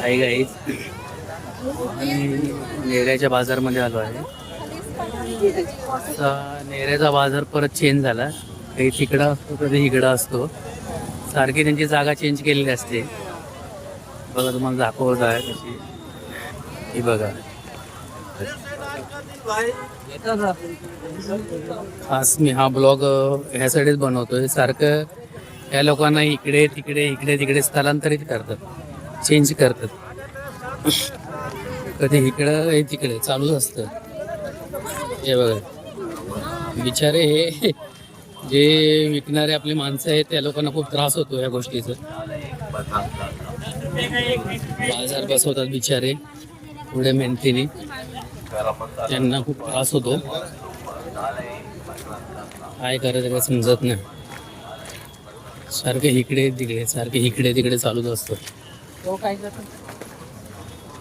काही गाईच नेऱ्याच्या बाजारमध्ये आलो आहे. नेऱ्याचा बाजार परत चेंज झाला. काही तिकडं असतो कधी इकडं असतो. सारखी त्यांची जागा चेंज केलेली असते. बघा तुम्हाला दाखवत आहे कशी. ही बघा खास मी हा ब्लॉग ह्यासाठीच बनवतोय. सारखं या लोकांना इकडे तिकडे इकडे तिकडे स्थलांतरित करतात, चेंज करतात. कधी इकडं हे तिकडे चालूच असतं. हे बघा बिचारे हे जे विकणारे आपली माणसं आहेत त्या लोकांना खूप त्रास होतो या गोष्टीचा. बाजार बसवतात बिचारे पुढे मेहनतीने, त्यांना खूप त्रास होतो. काय करायचं काय समजत नाही. सारखे इकडे तिकडे सारखे इकडे तिकडे चालूच असतं.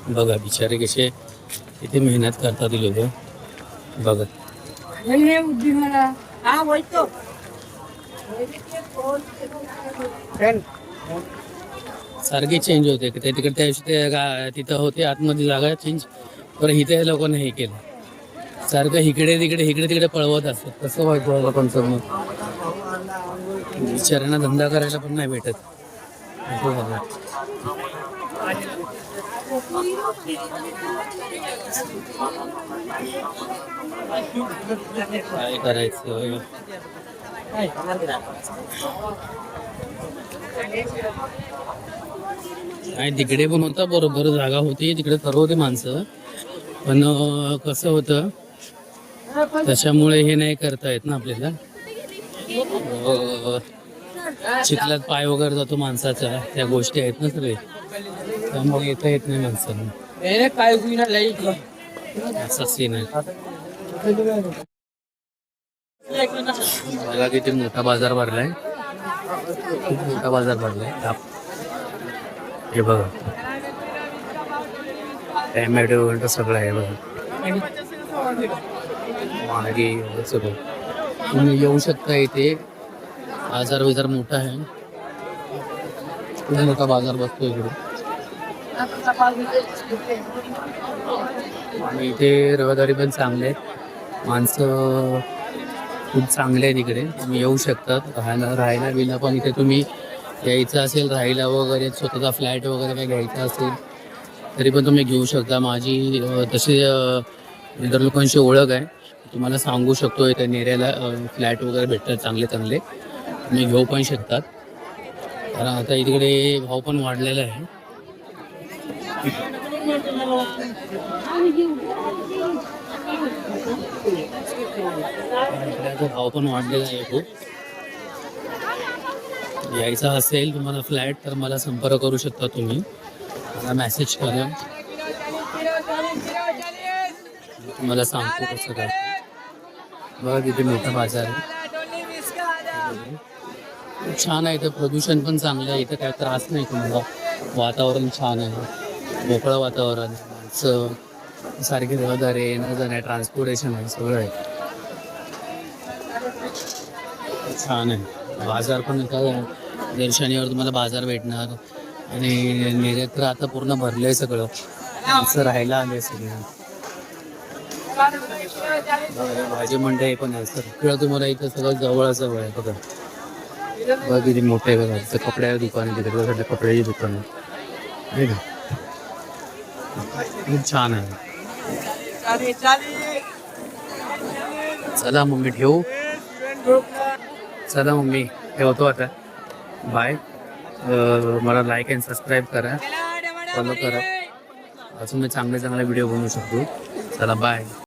बघा बिचारे कसे इथे मेहनत करतात लोक. बघा सारखी चेंज होते. ते तिकडे त्या दिवशी तिथं होते आतमध्ये जागा चेंज, पण इथे लोकांना हे केलं. सारखं इकडे तिकडे पळवत असतात. कसं व्हायचं लोकांचं मग. बिचाऱ्यांना धंदा करायला पण नाही भेटत. काय करायचं. काय तिकडे पण होता बरोबर जागा होती, तिकडे सर्व होते माणसं. पण कसं होतं त्याच्यामुळे हे नाही करता येत ना आपल्याला. चिखलात पाय वगैरे जातो माणसाचा, त्या गोष्टी आहेत ना सगळे, त्यामुळे येता येत नाही माणसाला. असा सीन आहे. बघा किती मोठा बाजार भरलाय, खूप मोठा बाजार भरलाय. हे बघा टॅमॅटो सगळं आहे बघा. मागे सगळं तुम्ही येऊ शकता इथे. बाजार बिजार मोठा आहे, खूप मोठा बाजार बसतो इकडे. आणि इथे रहदारी पण चांगले आहेत, माणसं खूप चांगले आहेत इकडे. तुम्ही येऊ शकतात राहायला बिला पण. इथे तुम्ही यायचं असेल राहायला वगैरे, स्वतःचा फ्लॅट वगैरे काय घ्यायचा असेल तरी पण तुम्ही घेऊ शकता. माझी तसे इतर लोकांशी ओळख आहे, तुम्हाला सांगू शकतो. इथे नेऱ्याला फ्लॅट वगैरे भेटतात चांगले चांगले, तुम्ही घेऊ पण शकतात. कारण आता इकडे भाव पण वाढलेला आहे. भाव पण वाढलेला आहे खूप. यायचा असेल तुम्हाला फ्लॅट तर मला संपर्क करू शकता तुम्ही, मला मेसेज करा, तुम्हाला सांगतो कसं काय. बघा तिथे मोठा बाजार आहे, खूप छान आहे. इथं प्रदूषण पण चांगलं आहे, इथं काय त्रास नाही तुम्हाला. वातावरण छान आहे, मोकळं वातावरण. माणसं सारखी रहदारी आहे, येणं जाणं आहे, ट्रान्सपोर्टेशन आहे, सगळं आहे. छान आहे बाजार पण. काय दर शनिवार तुम्हाला बाजार भेटणार. आणि नेऱ्यात तर आता पूर्ण भरलंय सगळं, माणसं राहायला आले सगळं. भाजी मंडई पण आहे सगळं तुम्हाला इथं सगळं जवळ आहे. बघा बघा किती मोठं आहे बघा. इथं कपड्याचं दुकान आहे, तिकडे कपड्याची दुकान आहे. खूप छान आहे. चला मम्मी ठेवू. चला मम्मी ठेवतो आता. बाय. मला लाईक अँड सबस्क्राईब करा, फॉलो करा. अजून मी चांगले व्हिडिओ बनवू शकतो. चला बाय.